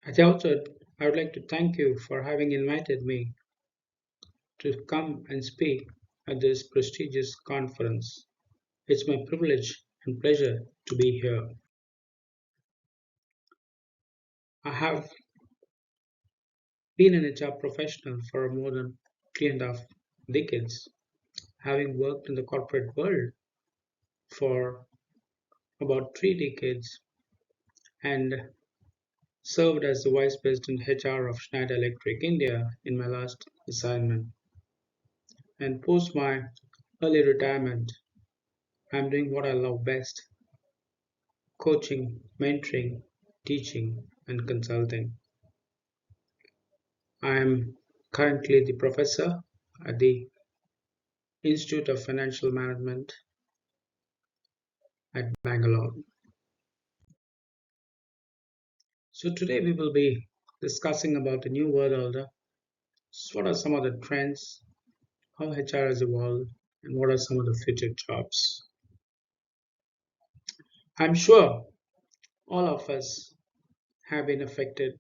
At the outset, I would like to thank you for having invited me to come and speak at this prestigious conference. It's my privilege and pleasure to be here. I have been an HR professional for more than 3.5 decades, having worked in the corporate world for about 3 decades and served as the Vice President HR of Schneider Electric India in my last assignment. And post my early retirement, I'm doing what I love best: coaching, mentoring, teaching, and consulting. I am currently the professor at the Institute of Financial Management at Bangalore. So today we will be discussing about the new world order. What are some of the trends, how HR has evolved, and what are some of the future jobs? I'm sure all of us have been affected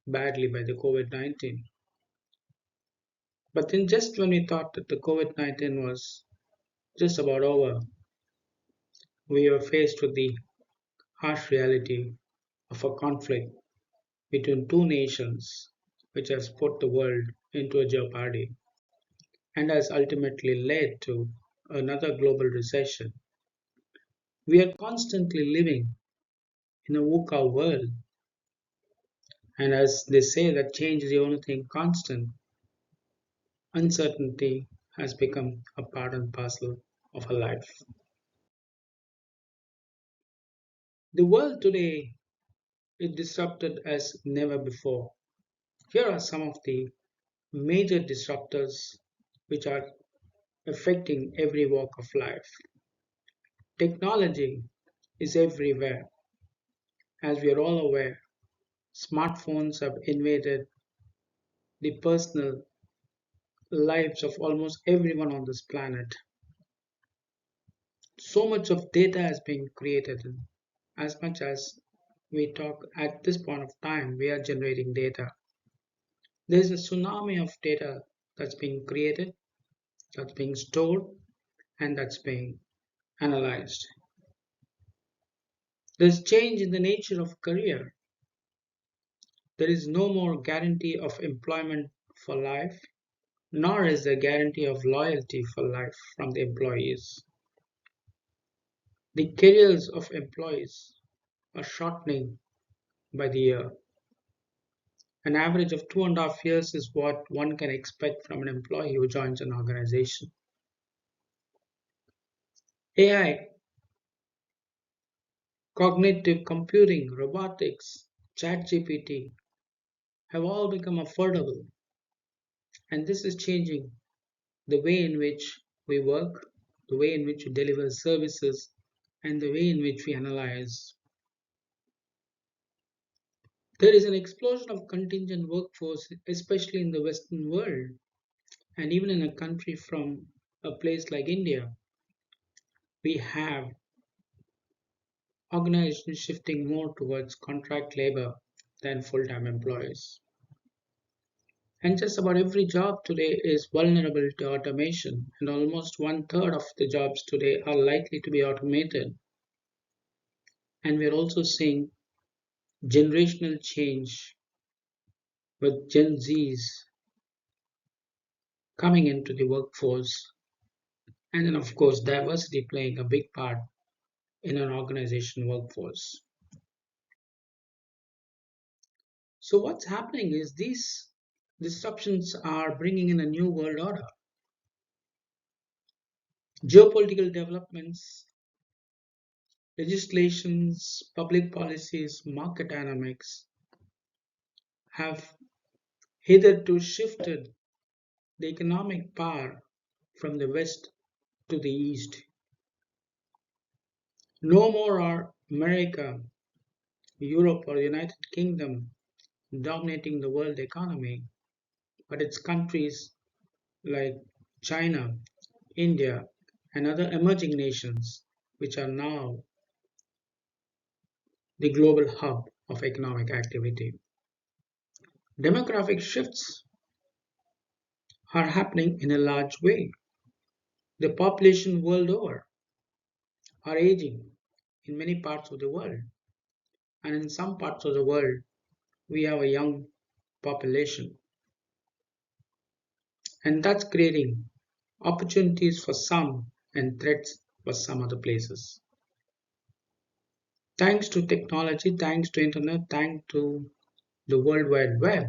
badly by the COVID-19. But then just when we thought that the COVID-19 was just about over, we were faced with the harsh reality of a conflict between two nations which has put the world into a jeopardy and has ultimately led to another global recession. We are constantly living in a VUCA world, and as they say that change is the only thing constant, uncertainty has become a part and parcel of our life. The world today is disrupted as never before. Here are some of the major disruptors which are affecting every walk of life. Technology is everywhere. As we are all aware, smartphones have invaded the personal lives of almost everyone on this planet. So much of data has been created. As much as we talk at this point of time, we are generating data. There's a tsunami of data that's being created, that's being stored, and that's being analyzed. There's change in the nature of career. There is no more guarantee of employment for life, nor is there guarantee of loyalty for life from the employees. The careers of employees are shortening by the year. An average of 2.5 years is what one can expect from an employee who joins an organization. AI, cognitive computing, robotics, ChatGPT have all become affordable, and this is changing the way in which we work, the way in which we deliver services, and the way in which we analyze. There is an explosion of contingent workforce, especially in the Western world, and even in a country from a place like India. We have organizations shifting more towards contract labor than full time employees. And just about every job today is vulnerable to automation, and almost one third of the jobs today are likely to be automated. And we're also seeing generational change with Gen Zs coming into the workforce, and then, of course, diversity playing a big part in an organization workforce. So, what's happening is these disruptions are bringing in a new world order. Geopolitical developments, legislations, public policies, market dynamics have hitherto shifted the economic power from the West to the East. No more are America, Europe, or the United Kingdom dominating the world economy, but it's countries like China, India, and other emerging nations which are now the global hub of economic activity. Demographic shifts are happening in a large way. The population world over are aging in many parts of the world, and in some parts of the world, we have a young population, and that's creating opportunities for some and threats for some other places. Thanks to technology, thanks to internet, thanks to the World Wide Web,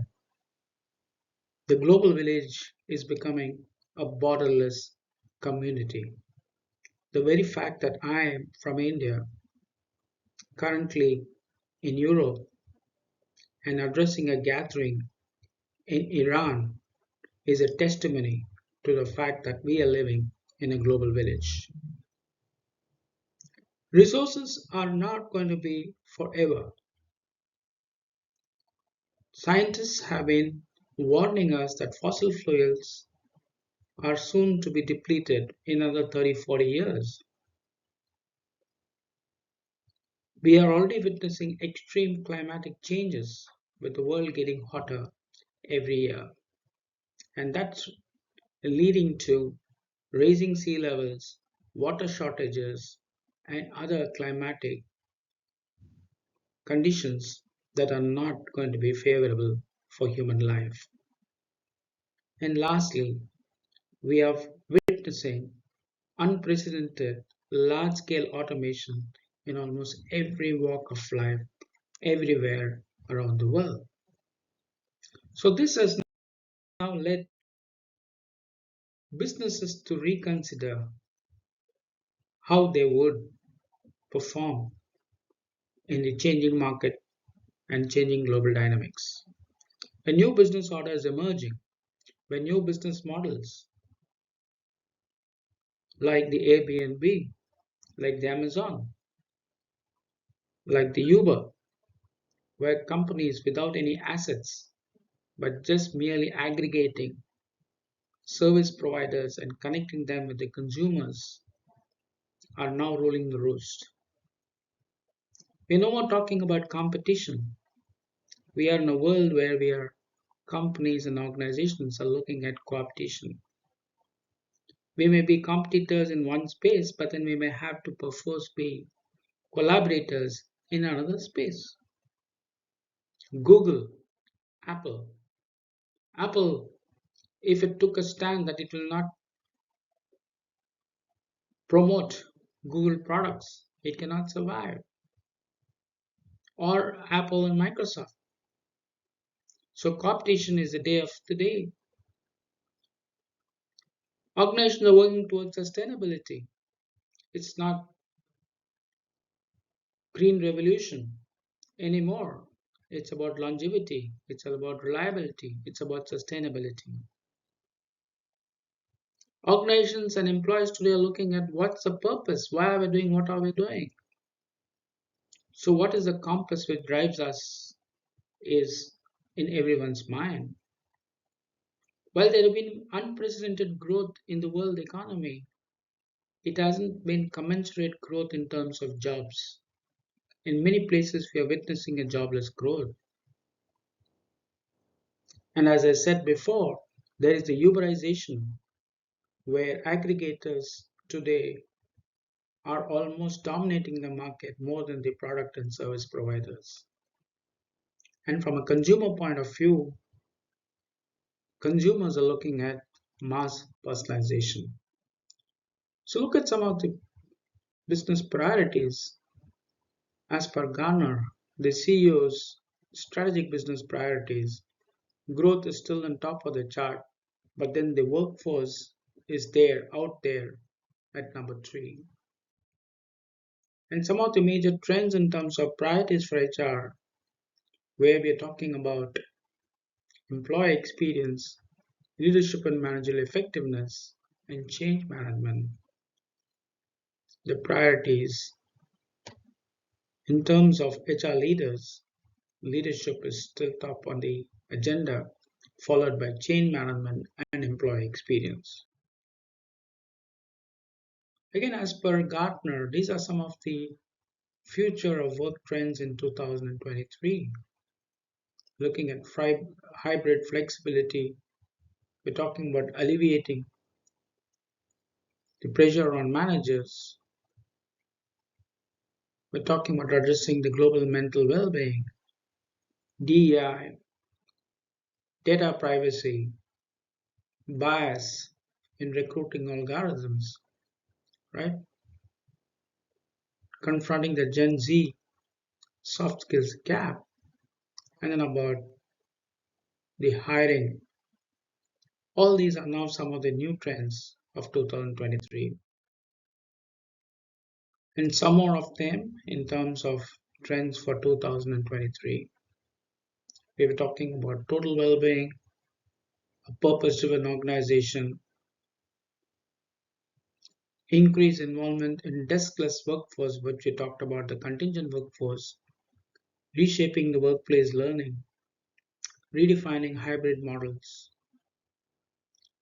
the global village is becoming a borderless community. The very fact that I am from India, currently in Europe, and addressing a gathering in Iran is a testimony to the fact that we are living in a global village. Resources are not going to be forever. Scientists have been warning us that fossil fuels are soon to be depleted in another 30-40 years. We are already witnessing extreme climatic changes with the world getting hotter every year, and that's leading to raising sea levels, water shortages, and other climatic conditions that are not going to be favorable for human life. And lastly, we are witnessing unprecedented large scale automation in almost every walk of life, everywhere around the world. So, this has now led businesses to reconsider how they would perform in the changing market and changing global dynamics. A new business order is emerging where new business models like the Airbnb, like the Amazon, like the Uber, where companies without any assets but just merely aggregating service providers and connecting them with the consumers are now ruling the roost. We're no more talking about competition. We are in a world where we are companies and organizations are looking at cooperation. We may be competitors in one space, but then we may have to perforce be collaborators in another space. Google, Apple. Apple, if it took a stand that it will not promote Google products, it cannot survive. Or Apple and Microsoft. So competition is the day of the day. Organizations are working towards sustainability. It's not green revolution anymore. It's about longevity. It's about reliability. It's about sustainability. Organizations and employees today are looking at what's the purpose? Why are we doing what are we doing? So, what is the compass which drives us is in everyone's mind. While there have been unprecedented growth in the world economy, it hasn't been commensurate growth in terms of jobs. In many places, we are witnessing a jobless growth. And as I said before, there is the Uberization, where aggregators today are almost dominating the market more than the product and service providers. And from a consumer point of view, consumers are looking at mass personalization. So look at some of the business priorities. As per Gartner, the CEO's strategic business priorities, growth is still on top of the chart, but then the workforce is there, out there at number three. And some of the major trends in terms of priorities for HR, where we are talking about employee experience, leadership and managerial effectiveness, and change management. The priorities in terms of HR leaders, leadership is still top on the agenda, followed by change management and employee experience. Again, as per Gartner, these are some of the future of work trends in 2023, looking at hybrid flexibility. We're talking about alleviating the pressure on managers. We're talking about addressing the global mental well-being, DEI, data privacy, bias in recruiting algorithms, right? Confronting the Gen Z soft skills gap, and then about the hiring. All these are now some of the new trends of 2023. And some more of them in terms of trends for 2023. We were talking about total well-being, a purpose-driven organization, increased involvement in deskless workforce, which we talked about the contingent workforce, reshaping the workplace learning, redefining hybrid models,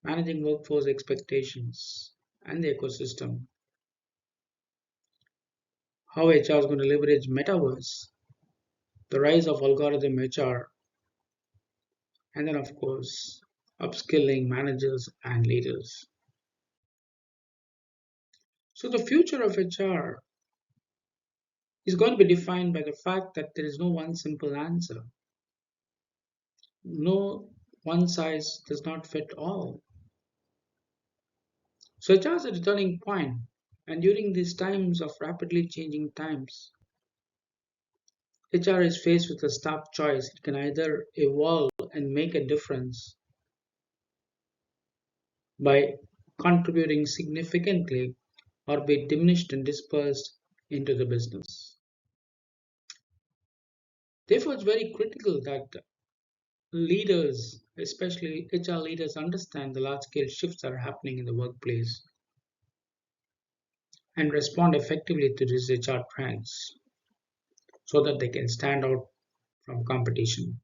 managing workforce expectations and the ecosystem, how HR is going to leverage metaverse, the rise of algorithm HR, and then, of course, upskilling managers and leaders. So, the future of HR is going to be defined by the fact that there is no one simple answer. No one size does not fit all. So, HR is at a turning point, and during these times of rapidly changing times, HR is faced with a stark choice. It can either evolve and make a difference by contributing significantly or be diminished and dispersed into the business. Therefore, it's very critical that leaders, especially HR leaders, understand the large scale shifts that are happening in the workplace and respond effectively to these HR trends so that they can stand out from competition.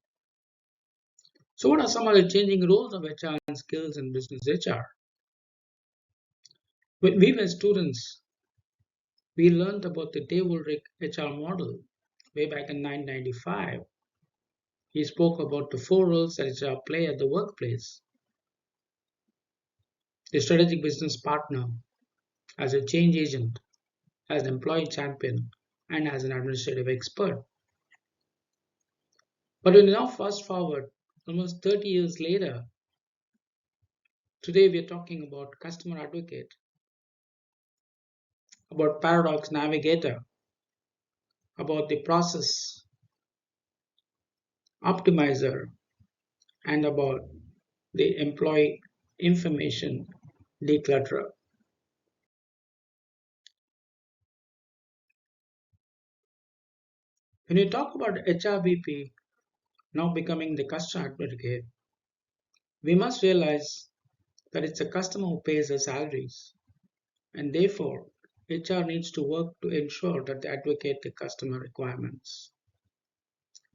So, what are some of the changing roles of HR and skills in business HR? When we were students, we learned about the Dave Ulrich HR model way back in 1995. He spoke about the four roles that HR play at the workplace: a strategic business partner, as a change agent, as an employee champion, and as an administrative expert. But when you now fast forward almost 30 years later, today we are talking about customer advocate, about paradox navigator, about the process optimizer, and about the employee information declutterer. When you talk about HRBP now becoming the customer advocate, we must realize that it's the customer who pays the salaries, and therefore HR needs to work to ensure that they advocate the customer requirements.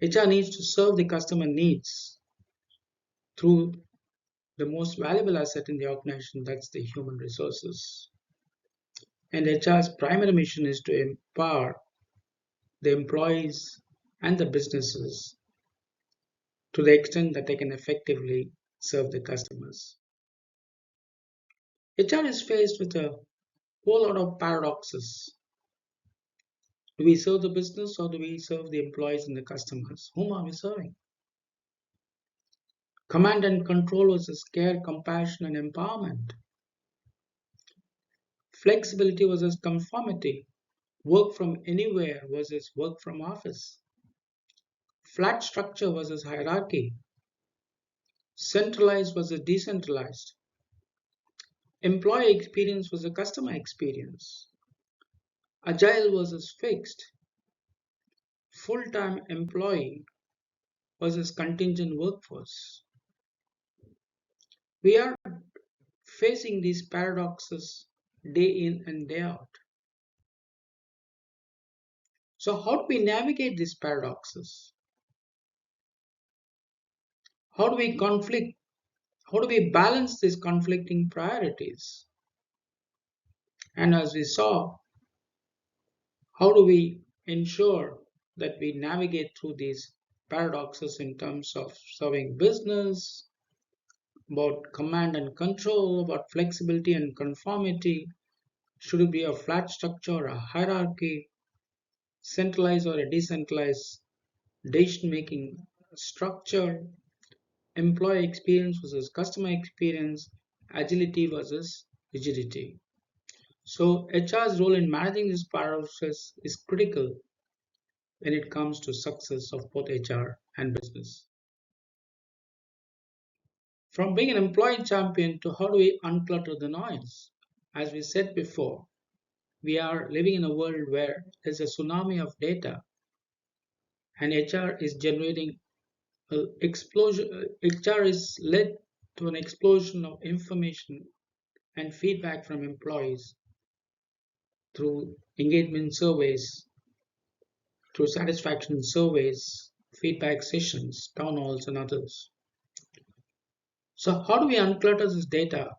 HR needs to serve the customer needs through the most valuable asset in the organization, that's the human resources. And HR's primary mission is to empower the employees and the businesses to the extent that they can effectively serve the customers. HR is faced with a whole lot of paradoxes. Do we serve the business or do we serve the employees and the customers? Whom are we serving? Command and control versus care, compassion, and empowerment. Flexibility versus conformity. Work from anywhere versus work from office. Flat structure versus hierarchy. Centralized versus decentralized. Employee experience versus customer experience. Agile versus fixed. Full-time employee versus contingent workforce. We are facing these paradoxes day in and day out. So, how do we navigate these paradoxes? How do we conflict? How do we balance these conflicting priorities? And as we saw, how do we ensure that we navigate through these paradoxes in terms of serving business, about command and control, about flexibility and conformity. Should it be a flat structure or a hierarchy, centralized or a decentralized decision making structure, employee experience versus customer experience, agility versus rigidity? So, HR's role in managing this paradoxes is critical when it comes to success of both HR and business. From being an employee champion to how do we unclutter the noise? As we said before, we are living in a world where there's a tsunami of data and HR is generating an explosion. HR is led to an explosion of information and feedback from employees through engagement surveys, through satisfaction surveys, feedback sessions, town halls, and others. So, how do we unclutter this data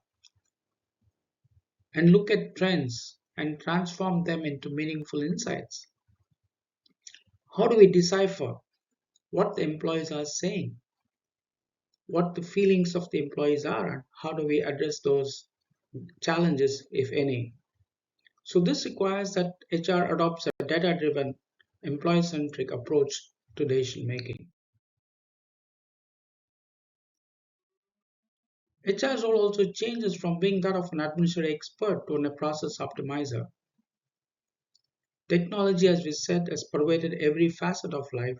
and look at trends and transform them into meaningful insights? How do we decipher what the employees are saying, what the feelings of the employees are, and how do we address those challenges, if any? So, this requires that HR adopts a data driven, employee centric approach to decision making. HR's role also changes from being that of an administrative expert to a process optimizer. Technology, as we said, has pervaded every facet of life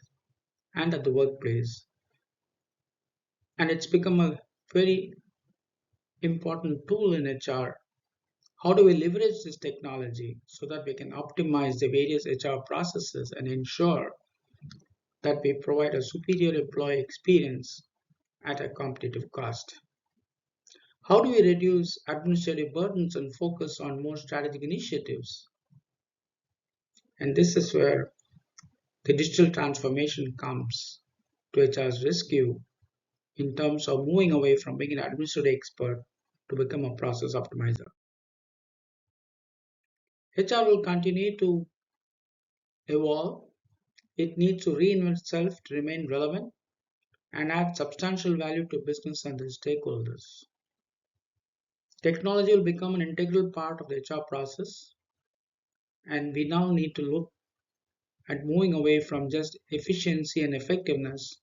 and at the workplace, and it's become a very important tool in HR. How do we leverage this technology so that we can optimize the various HR processes and ensure that we provide a superior employee experience at a competitive cost? How do we reduce administrative burdens and focus on more strategic initiatives? And this is where the digital transformation comes to HR's rescue in terms of moving away from being an administrative expert to become a process optimizer. HR will continue to evolve. It needs to reinvent itself to remain relevant and add substantial value to business and its stakeholders. Technology will become an integral part of the HR process, and we now need to look at moving away from just efficiency and effectiveness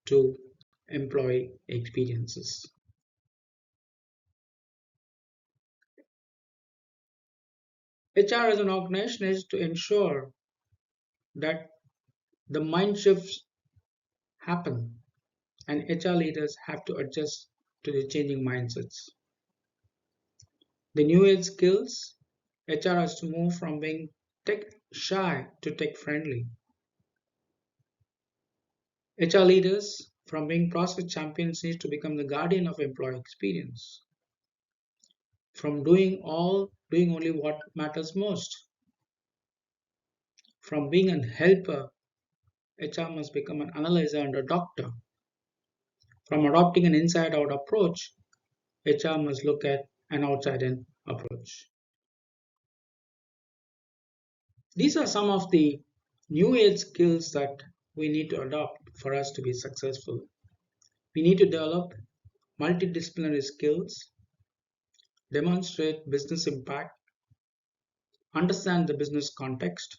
to employee experiences. HR as an organization is to ensure that the mind shifts happen and HR leaders have to adjust to the changing mindsets. The new age skills, HR has to move from being tech shy to tech friendly. HR leaders from being process champions need to become the guardian of employee experience. From doing only what matters most. From being a helper, HR must become an analyzer and a doctor. From adopting an inside out approach, HR must look at an outside in approach. These are some of the new age skills that we need to adopt for us to be successful. We need to develop multidisciplinary skills, demonstrate business impact, understand the business context,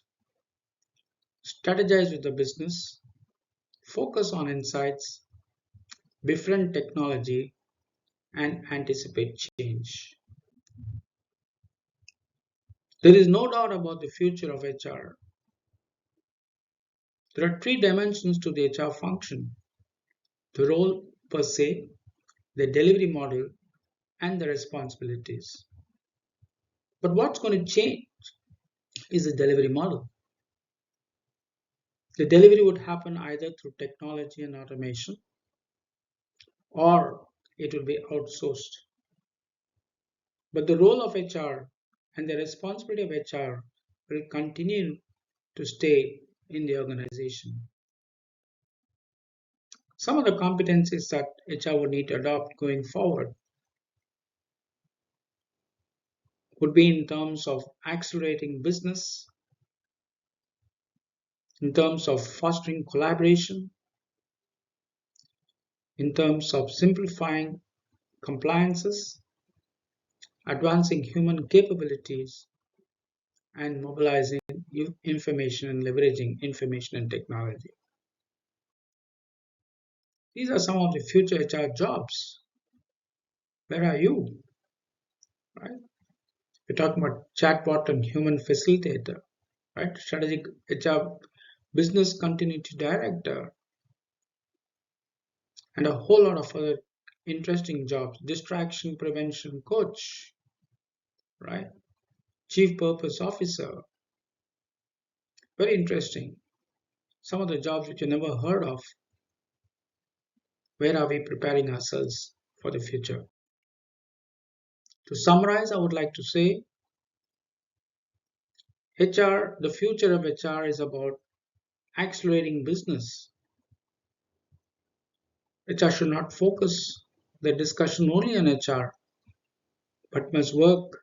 strategize with the business, focus on insights, befriend technology, and anticipate change. There is no doubt about the future of HR. There are three dimensions to the HR function: the role per se, the delivery model, and the responsibilities. But what's going to change is the delivery model. The delivery would happen either through technology and automation or it will be outsourced. But the role of HR and the responsibility of HR will continue to stay in the organization. Some of the competencies that HR would need to adopt going forward would be in terms of accelerating business, in terms of fostering collaboration, in terms of simplifying compliances, advancing human capabilities, and mobilizing information and leveraging information and technology. These are some of the future HR jobs. Where are you? Right? We're talking about chatbot and human facilitator, right? Strategic HR business continuity director, and a whole lot of other interesting jobs. Distraction prevention coach, right? Chief purpose officer. Very interesting. Some of the jobs which you never heard of. Where are we preparing ourselves for the future? To summarize, I would like to say HR, the future of HR is about accelerating business. HR should not focus the discussion only on HR, but must work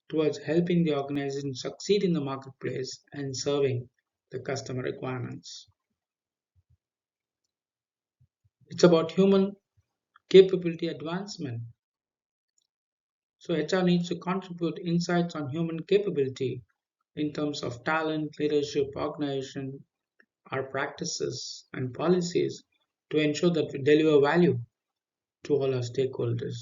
towards helping the organization succeed in the marketplace and serving the customer requirements. It's about human capability advancement. So HR needs to contribute insights on human capability in terms of talent, leadership, organization, our practices and policies to ensure that we deliver value to all our stakeholders,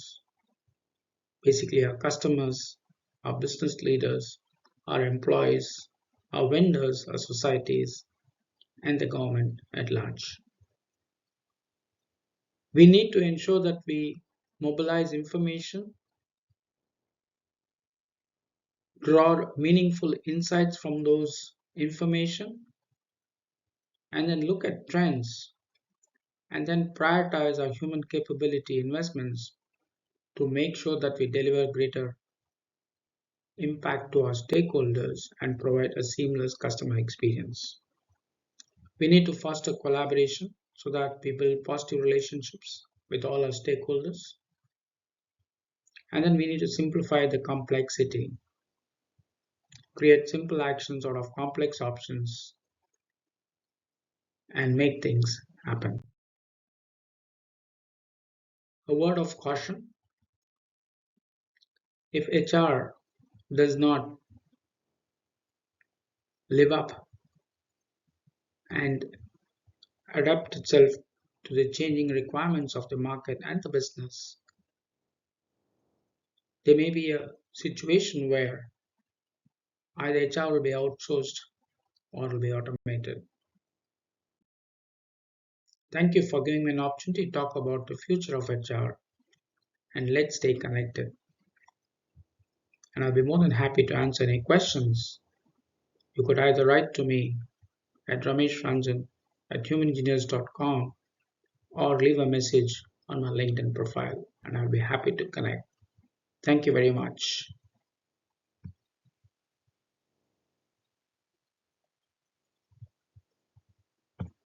basically our customers, our business leaders, our employees, our vendors, our societies, and the government at large. We need to ensure that we mobilize information, draw meaningful insights from those information, and then look at trends and then prioritize our human capability investments to make sure that we deliver greater impact to our stakeholders and provide a seamless customer experience. We need to foster collaboration so that we build positive relationships with all our stakeholders. And then we need to simplify the complexity, create simple actions out of complex options, and make things happen. A word of caution: if HR does not live up and adapt itself to the changing requirements of the market and the business, there may be a situation where either HR will be outsourced or will be automated. Thank you for giving me an opportunity to talk about the future of HR, and let's stay connected. And I'll be more than happy to answer any questions. You could either write to me at Ranjan at humanengineers.com or leave a message on my LinkedIn profile, and I'll be happy to connect. Thank you very much.